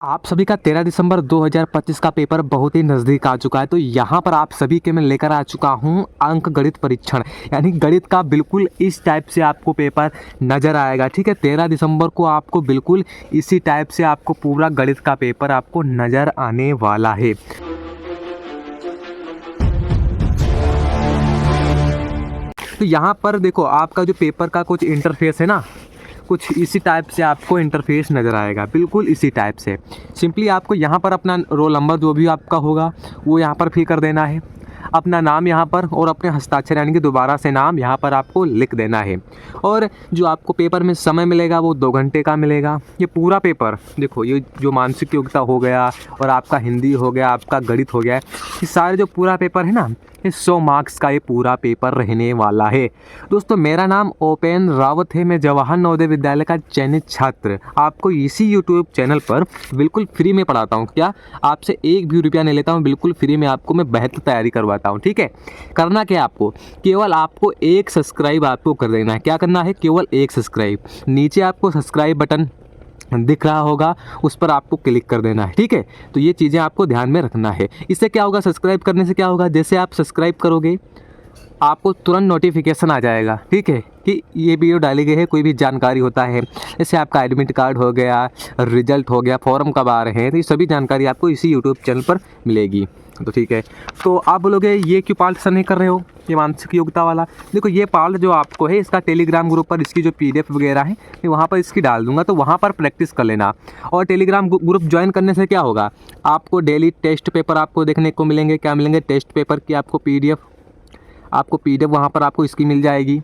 आप सभी का 13 दिसंबर 2025 का पेपर बहुत ही नज़दीक आ चुका है। तो यहाँ पर आप सभी के मैं लेकर आ चुका हूँ अंक गणित परीक्षण, यानी गणित का बिल्कुल इस टाइप से आपको पेपर नज़र आएगा। ठीक है, 13 दिसंबर को आपको बिल्कुल इसी टाइप से आपको पूरा गणित का पेपर आपको नज़र आने वाला है। तो यहाँ पर देखो, आपका जो पेपर का कुछ इंटरफेस है ना, कुछ इसी टाइप से आपको इंटरफेस नज़र आएगा, बिल्कुल इसी टाइप से। सिंपली आपको यहाँ पर अपना रोल नंबर जो भी आपका होगा वो यहाँ पर फिल कर देना है, अपना नाम यहाँ पर और अपने हस्ताक्षर यानी कि दोबारा से नाम यहाँ पर आपको लिख देना है। और जो आपको पेपर में समय मिलेगा वो 2 घंटे का मिलेगा। ये पूरा पेपर देखो, ये जो मानसिक योग्यता हो गया और आपका हिंदी हो गया, आपका गणित हो गया, ये सारे जो पूरा पेपर है ना, ये 100 मार्क्स का ये पूरा पेपर रहने वाला है। दोस्तों, मेरा नाम ओपेन रावत है, मैं जवाहर नवोदय विद्यालय का चयनित छात्र आपको इसी यूट्यूब चैनल पर बिल्कुल फ्री में पढ़ाता हूँ। क्या आपसे एक भी रुपया नहीं लेता हूँ, बिल्कुल फ्री में आपको मैं बेहतर तैयारी करवाता हूँ। ठीक है, करना क्या आपको, केवल आपको एक सब्सक्राइब आपको कर देना है। क्या करना है, केवल एक सब्सक्राइब। नीचे आपको सब्सक्राइब बटन दिख रहा होगा, उस पर आपको क्लिक कर देना है। ठीक है, तो ये चीज़ें आपको ध्यान में रखना है। इससे क्या होगा, सब्सक्राइब करने से क्या होगा, जैसे आप सब्सक्राइब करोगे आपको तुरंत नोटिफिकेशन आ जाएगा। ठीक है, कि ये वीडियो डाली गई है, कोई भी जानकारी होता है, जैसे आपका एडमिट कार्ड हो गया, रिजल्ट हो गया, फॉर्म कब आ रहे हैं, तो ये सभी जानकारी आपको इसी यूट्यूब चैनल पर मिलेगी। तो ठीक है, तो आप बोलोगे ये क्यों पार्ट सर नहीं कर रहे हो, ये मानसिक योग्यता वाला। देखो, ये पार्ट जो आपको है इसका टेलीग्राम ग्रुप पर इसकी जो PDF वगैरह है मैं वहाँ पर इसकी डाल दूंगा, तो वहाँ पर प्रैक्टिस कर लेना। और टेलीग्राम ग्रुप ज्वाइन करने से क्या होगा, आपको डेली टेस्ट पेपर आपको देखने को मिलेंगे। क्या मिलेंगे, टेस्ट पेपर की आपको PDF वहाँ पर आपको इसकी मिल जाएगी।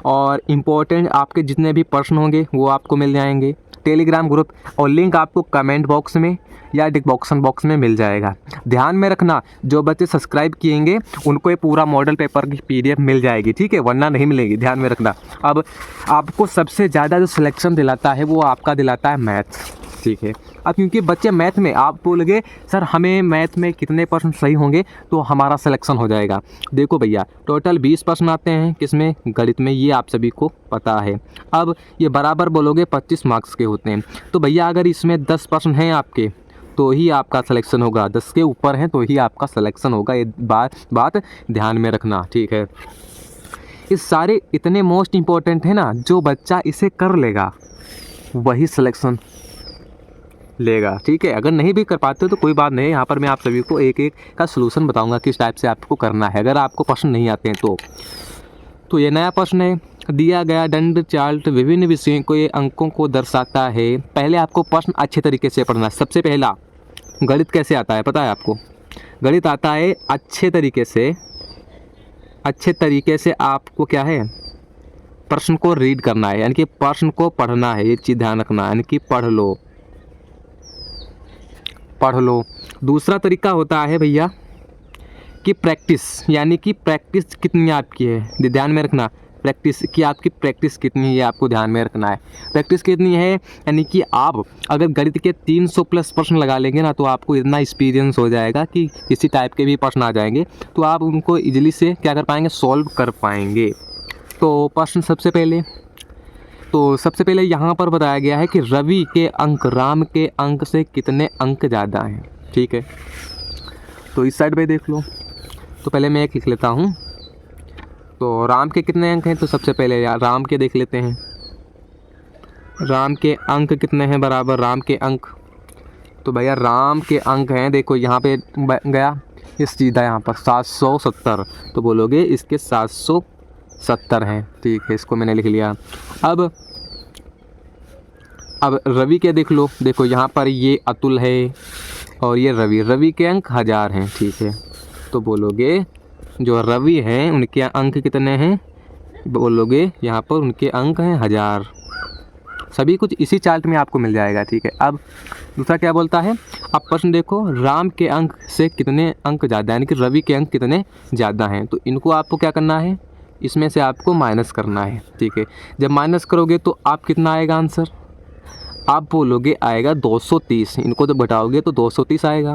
और इम्पोर्टेंट आपके जितने भी प्रश्न होंगे वो आपको मिल जाएंगे टेलीग्राम ग्रुप, और लिंक आपको कमेंट बॉक्स में या डिस्क्रिप्शन बॉक्स में मिल जाएगा। ध्यान में रखना, जो बच्चे सब्सक्राइब किएंगे उनको ये पूरा मॉडल पेपर की PDF मिल जाएगी। ठीक है, वरना नहीं मिलेगी, ध्यान में रखना। अब आपको सबसे ज़्यादा जो सिलेक्शन दिलाता है वो आपका दिलाता है मैथ्स। ठीक है, अब क्योंकि बच्चे मैथ में, आप बोलोगे सर हमें मैथ में कितने प्रश्न सही होंगे तो हमारा सिलेक्शन हो जाएगा। देखो भैया, टोटल 20 प्रश्न आते हैं, किसमें, गणित में, ये आप सभी को पता है। अब ये बराबर बोलोगे 25 मार्क्स के होते हैं, तो भैया अगर इसमें 10 प्रश्न हैं आपके तो ही आपका सिलेक्शन होगा, 10 के ऊपर हैं तो ही आपका सिलेक्शन होगा। ये बात ध्यान में रखना। ठीक है, ये सारे इतने मोस्ट इम्पॉर्टेंट है ना, जो बच्चा इसे कर लेगा वही सिलेक्शन लेगा। ठीक है, अगर नहीं भी कर पाते हो तो कोई बात नहीं, यहाँ पर मैं आप सभी को एक एक का सलूशन बताऊंगा किस टाइप से आपको करना है, अगर आपको प्रश्न नहीं आते हैं तो ये नया प्रश्न है, दिया गया दंड चार्ट विभिन्न विषयों के अंकों को दर्शाता है। पहले आपको प्रश्न अच्छे तरीके से पढ़ना। सबसे पहला, गणित कैसे आता है पता है आपको, गणित आता है अच्छे तरीके से आपको क्या है, प्रश्न को रीड करना है, यानी कि प्रश्न को पढ़ना है। ये चीज़ ध्यान रखना, यानी कि पढ़ लो। दूसरा तरीका होता है भैया कि प्रैक्टिस, यानी कि प्रैक्टिस कितनी आपकी है, ध्यान में रखना। प्रैक्टिस की आपकी प्रैक्टिस कितनी है आपको ध्यान में रखना है। प्रैक्टिस कितनी है, यानी कि आप अगर गणित के 300 प्लस प्रश्न लगा लेंगे ना, तो आपको इतना एक्सपीरियंस हो जाएगा कि किसी टाइप के भी प्रश्न आ जाएंगे तो आप उनको इजीली से क्या कर पाएंगे, सॉल्व कर पाएंगे। तो प्रश्न सबसे पहले यहाँ पर बताया गया है कि रवि के अंक राम के अंक से कितने अंक ज़्यादा हैं। ठीक है, तो इस साइड पे देख लो। तो पहले मैं एक लिख लेता हूँ, तो राम के कितने अंक हैं, तो सबसे पहले राम के देख लेते हैं। राम के अंक कितने हैं, बराबर राम के अंक, तो भैया राम के अंक हैं, देखो यहाँ पे गया ये सीधा यहाँ पर 770, तो बोलोगे इसके 770 हैं। ठीक है, इसको मैंने लिख लिया। अब रवि के देख लो, देखो यहाँ पर ये अतुल है और ये रवि के अंक 1000 हैं। ठीक है, तो बोलोगे जो रवि हैं उनके अंक कितने हैं, बोलोगे यहाँ पर उनके अंक हैं 1000। सभी कुछ इसी चार्ट में आपको मिल जाएगा। ठीक है, अब दूसरा क्या बोलता है, अब प्रश्न देखो, राम के अंक से कितने अंक ज़्यादा, यानी कि रवि के अंक कितने ज़्यादा हैं, तो इनको आपको क्या करना है, इसमें से आपको माइनस करना है। ठीक है, जब माइनस करोगे तो आप कितना आएगा आंसर, आप बोलोगे आएगा 230, इनको तो घटाओगे तो 230 आएगा।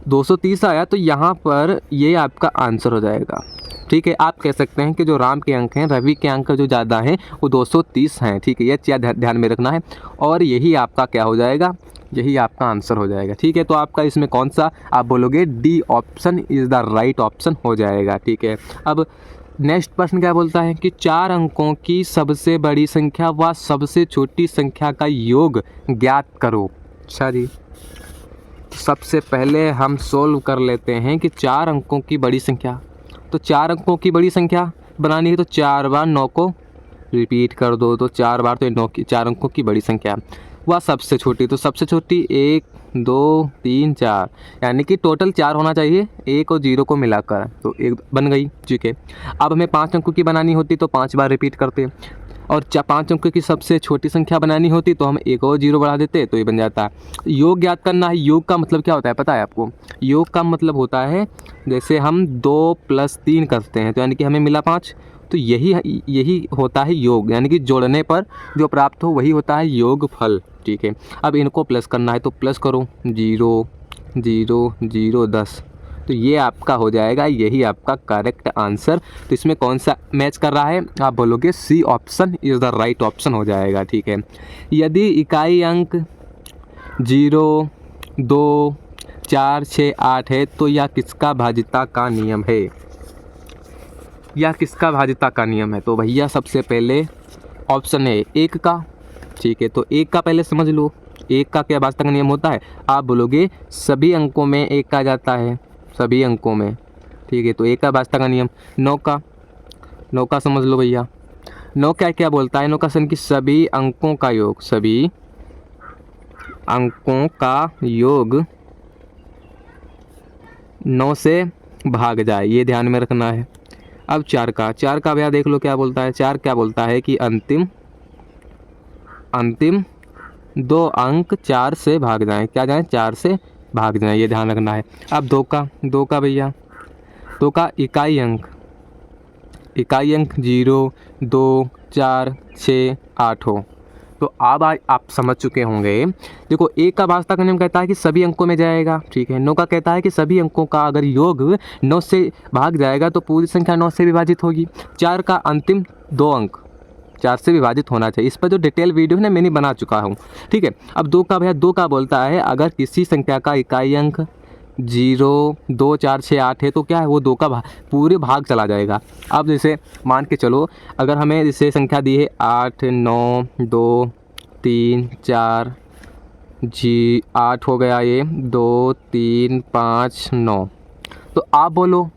230 आया तो यहाँ पर ये आपका आंसर हो जाएगा। ठीक है, आप कह सकते हैं कि जो राम के अंक हैं, रवि के अंक जो ज़्यादा हैं वो 230 हैं। ठीक है, ये चीज़ ध्यान में रखना है, और यही आपका क्या हो जाएगा, यही आपका आंसर हो जाएगा। ठीक है, तो आपका इसमें कौन सा, आप बोलोगे D option is the right option हो जाएगा। ठीक है, अब नेक्स्ट प्रश्न क्या बोलता है कि 4 अंकों की सबसे बड़ी संख्या व सबसे छोटी संख्या का योग ज्ञात करो। अच्छा जी, सबसे पहले हम सोल्व कर लेते हैं कि 4 अंकों की बड़ी संख्या, तो 4 अंकों की बड़ी संख्या बनानी है तो 4 बार 9 को रिपीट कर दो, तो 4 बार तो 9 की 4 अंकों की बड़ी संख्या। वह सबसे छोटी, तो सबसे छोटी 1 2 3 4, यानी कि टोटल 4 होना चाहिए 1 और 0 को मिलाकर, तो 1 बन गई। ठीक है, अब हमें 5 अंकों की बनानी होती तो 5 बार रिपीट करते, और 5 अंकों की सबसे छोटी संख्या बनानी होती तो हम 1 और 0 बढ़ा देते, तो ये बन जाता। योग ज्ञात करना है। योग का मतलब क्या होता है पता है आपको? योग का मतलब होता है जैसे हम 2 + 3 करते हैं तो यानी कि हमें मिला 5, तो यही होता है योग, यानी कि जोड़ने पर जो प्राप्त हो वही होता है योग फल। ठीक है, अब इनको प्लस करना है तो प्लस करो 0 0 0 10, तो ये आपका हो जाएगा, यही आपका करेक्ट आंसर। तो इसमें कौन सा मैच कर रहा है? आप बोलोगे C option is the right option हो जाएगा। ठीक है, यदि इकाई अंक 0 2 4 6 8 है तो यह किसका भाज्यता का नियम है? यह किसका भाज्यता का नियम है? तो भैया सबसे पहले ऑप्शन है 1 का। ठीक है, तो 1 का पहले समझ लो, 1 का क्या भाज्यता का नियम होता है? आप बोलोगे सभी अंकों में 1 आ जाता है, सभी अंकों में। ठीक है, तो 1 का भाज्यता का नियम। 9 का समझ लो भैया, 9 क्या बोलता है? 9 का सन कि सभी अंकों का योग, सभी अंकों का योग 9 से भाग जाए, ये ध्यान में रखना है। अब 4 का भैया देख लो क्या बोलता है? 4 क्या बोलता है कि अंतिम 2 अंक 4 से भाग जाएं, क्या जाएं? 4 से भाग जाएं, ये ध्यान रखना है। अब 2 का भैया, 2 का इकाई अंक 0 2 4 6 8 हो, तो अब आप समझ चुके होंगे। देखो 1 का भाज्यता का नियम कहता है कि सभी अंकों में जाएगा। ठीक है, 9 का कहता है कि सभी अंकों का अगर योग 9 से भाग जाएगा तो पूरी संख्या 9 से विभाजित होगी। 4 का अंतिम 2 अंक 4 से विभाजित होना चाहिए। इस पर जो डिटेल वीडियो है ना मैंने बना चुका हूँ। ठीक है, अब 2 का भैया, 2 का बोलता है अगर किसी संख्या का इकाई अंक 0 2 4 6 8 है तो क्या है? वो 2 का पूरे भाग चला जाएगा। अब जैसे मान के चलो, अगर हमें जैसे संख्या दी है 8 9 2 3 4 जी 8 हो गया, ये 2 3 5 9, तो आप बोलो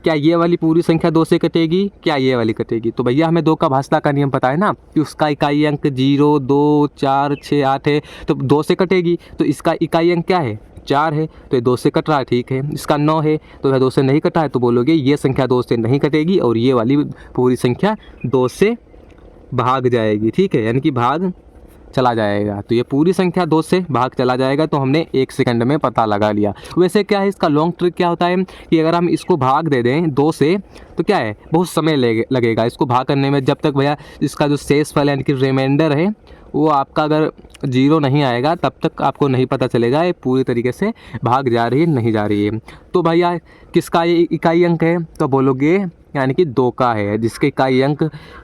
क्या ये वाली पूरी संख्या 2 से कटेगी, क्या ये वाली कटेगी? तो भैया हमें 2 का भाज्यता का नियम पता है ना कि उसका इकाई अंक 0 2 4 6 8 है, तो 2 से कटेगी। तो इसका इकाई अंक क्या है? 4 है, तो ये 2 से कट रहा है। ठीक है, इसका 9 है तो वह 2 से नहीं कटा है, तो बोलोगे ये संख्या 2 से नहीं कटेगी और ये वाली पूरी संख्या 2 से भाग जाएगी। ठीक है, यानी कि भाग चला जाएगा, तो ये पूरी संख्या 2 से भाग चला जाएगा, तो हमने 1 सेकंड में पता लगा लिया। वैसे क्या है इसका लॉन्ग ट्रिक क्या होता है कि अगर हम इसको भाग दे दें 2 से तो क्या है, बहुत समय लगेगा इसको भाग करने में, जब तक भैया इसका जो शेष फल यानी कि रिमाइंडर है वो आपका अगर 0 नहीं आएगा तब तक आपको नहीं पता चलेगा ये पूरी तरीके से भाग जा रही है नहीं जा रही है। तो भैया किसका ये इकाई अंक है? तो बोलोगे यानी कि 2 का है, जिसके इकाई अंक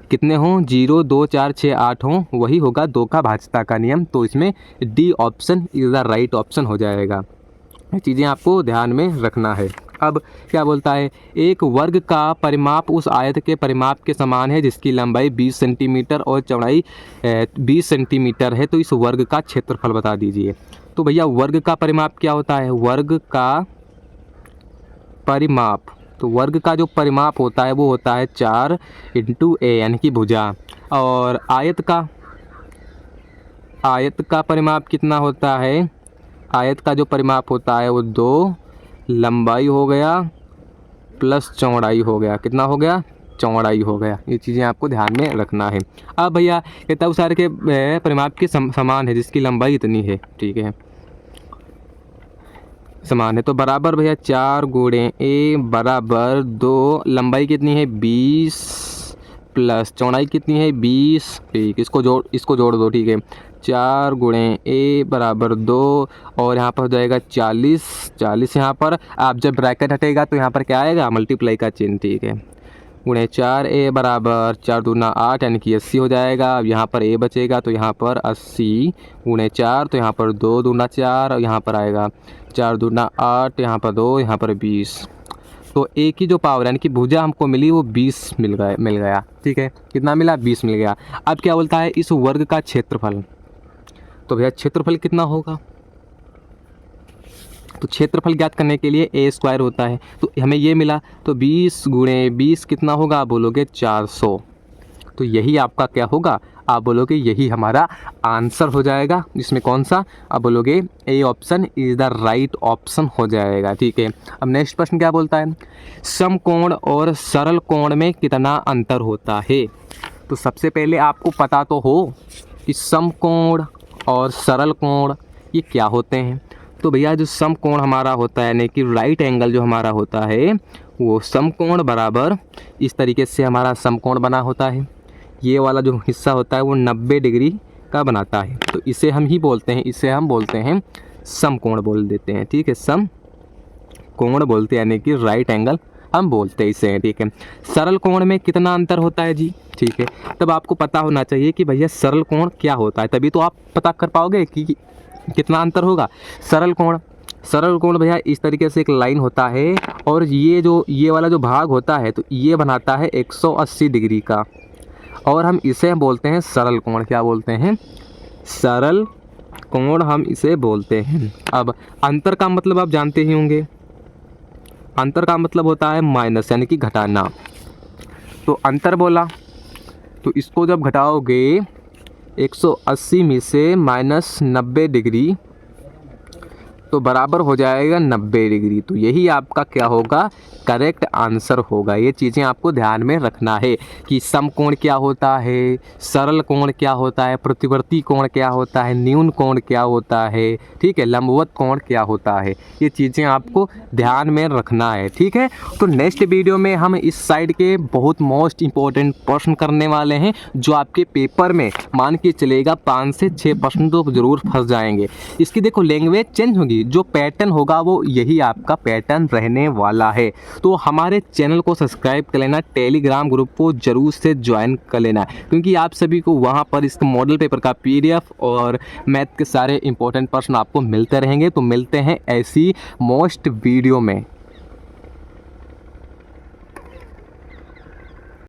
कितने हों? 0 2 4 6 8 हों, वही होगा 2 का भाज्यता का नियम। तो इसमें D option is the right option हो जाएगा। ये चीज़ें आपको ध्यान में रखना है। अब क्या बोलता है? एक वर्ग का परिमाप उस आयत के परिमाप के समान है जिसकी लंबाई 20 सेंटीमीटर और चौड़ाई 20 सेंटीमीटर है, तो इस वर्ग का क्षेत्रफल बता दीजिए। तो भैया वर्ग का परिमाप क्या होता है? वर्ग का परिमाप, तो वर्ग का जो परिमाप होता है वो होता है 4 × a यानी कि भुजा, और आयत का परिमाप कितना होता है? आयत का जो परिमाप होता है वो 2 लंबाई हो गया प्लस चौड़ाई हो गया। कितना हो गया? चौड़ाई हो गया। ये चीज़ें आपको ध्यान में रखना है। अब भैया कहता है उस आयत के परिमाप के समान है जिसकी लंबाई इतनी है। ठीक है, समान है तो बराबर भैया 4 × a बराबर 2, लंबाई कितनी है 20 प्लस चौड़ाई कितनी है 20। ठीक, इसको जोड़ दो। ठीक है, 4 × a बराबर 2 और यहाँ पर हो जाएगा 40 यहाँ पर। आप जब ब्रैकेट हटेगा तो यहाँ पर क्या आएगा? मल्टीप्लाई का चिन्ह। ठीक है, गुणे 4a बराबर 4 दूना 8 यानी कि 80 हो जाएगा। अब यहाँ पर a बचेगा तो यहाँ पर 80 गुणे 4 तो यहाँ पर 2 दूना 4 और यहाँ पर आएगा 4 दूना 8, यहाँ पर 2, यहाँ पर 20। तो a की जो पावर यानी कि भुजा हमको मिली वो 20 मिल गया। ठीक है, कितना मिला? 20 मिल गया। अब क्या बोलता है? इस वर्ग का क्षेत्रफल। तो भैया क्षेत्रफल कितना होगा? तो क्षेत्रफल ज्ञात करने के लिए a स्क्वायर होता है, तो हमें ये मिला। तो 20 गुणे 20 कितना होगा? आप बोलोगे 400। तो यही आपका क्या होगा? आप बोलोगे यही हमारा आंसर हो जाएगा। इसमें कौन सा? आप बोलोगे A option is the right option हो जाएगा। ठीक है, अब नेक्स्ट प्रश्न क्या बोलता है? समकोण और सरल कोण में कितना अंतर होता है? तो सबसे पहले आपको पता तो हो कि समकोण और सरल कोण ये क्या होते हैं। तो भैया जो समकोण हमारा होता है यानी कि राइट एंगल जो हमारा होता है वो समकोण बराबर इस तरीके से हमारा समकोण बना होता है। ये वाला जो हिस्सा होता है वो 90 डिग्री का बनाता है, तो इसे हम ही बोलते हैं, इसे हम बोलते हैं समकोण बोल देते हैं। ठीक है, समकोण बोलते हैं यानी कि राइट एंगल हम बोलते हैं इसे। ठीक है, सरल कोण में कितना अंतर होता है जी? ठीक है, तब आपको पता होना चाहिए कि भैया सरल कोण क्या होता है, तभी तो आप पता कर पाओगे कि कितना अंतर होगा। सरल कोण भैया इस तरीके से एक लाइन होता है और ये वाला जो भाग होता है तो ये बनाता है 180 डिग्री का, और हम इसे बोलते हैं सरल कोण। क्या बोलते हैं? सरल कोण हम इसे बोलते हैं। अब अंतर का मतलब आप जानते ही होंगे, अंतर का मतलब होता है माइनस यानी कि घटाना। तो अंतर बोला तो इसको जब घटाओगे 180 में से माइनस 90 डिग्री तो बराबर हो जाएगा 90 डिग्री। तो यही आपका क्या होगा? करेक्ट आंसर होगा। ये चीज़ें आपको ध्यान में रखना है कि समकोण क्या होता है, सरल कोण क्या होता है, प्रतिवर्ती कोण क्या होता है, न्यून कोण क्या होता है, ठीक है, लंबवत कोण क्या होता है। ये चीज़ें आपको ध्यान में रखना है। ठीक है, तो नेक्स्ट वीडियो में हम इस साइड के बहुत मोस्ट इंपॉर्टेंट प्रश्न करने वाले हैं जो आपके पेपर में मान के चलेगा 5 से 6 प्रश्न तो ज़रूर फंस जाएंगे। इसकी देखो लैंग्वेज चेंज होगी, जो पैटर्न होगा वो यही आपका पैटर्न रहने वाला है। तो हमारे चैनल को सब्सक्राइब कर लेना, टेलीग्राम ग्रुप को जरूर से ज्वाइन कर लेना, क्योंकि आप सभी को वहाँ पर इस मॉडल पेपर का PDF और मैथ के सारे इंपॉर्टेंट प्रश्न आपको मिलते रहेंगे। तो मिलते हैं ऐसी मोस्ट वीडियो में।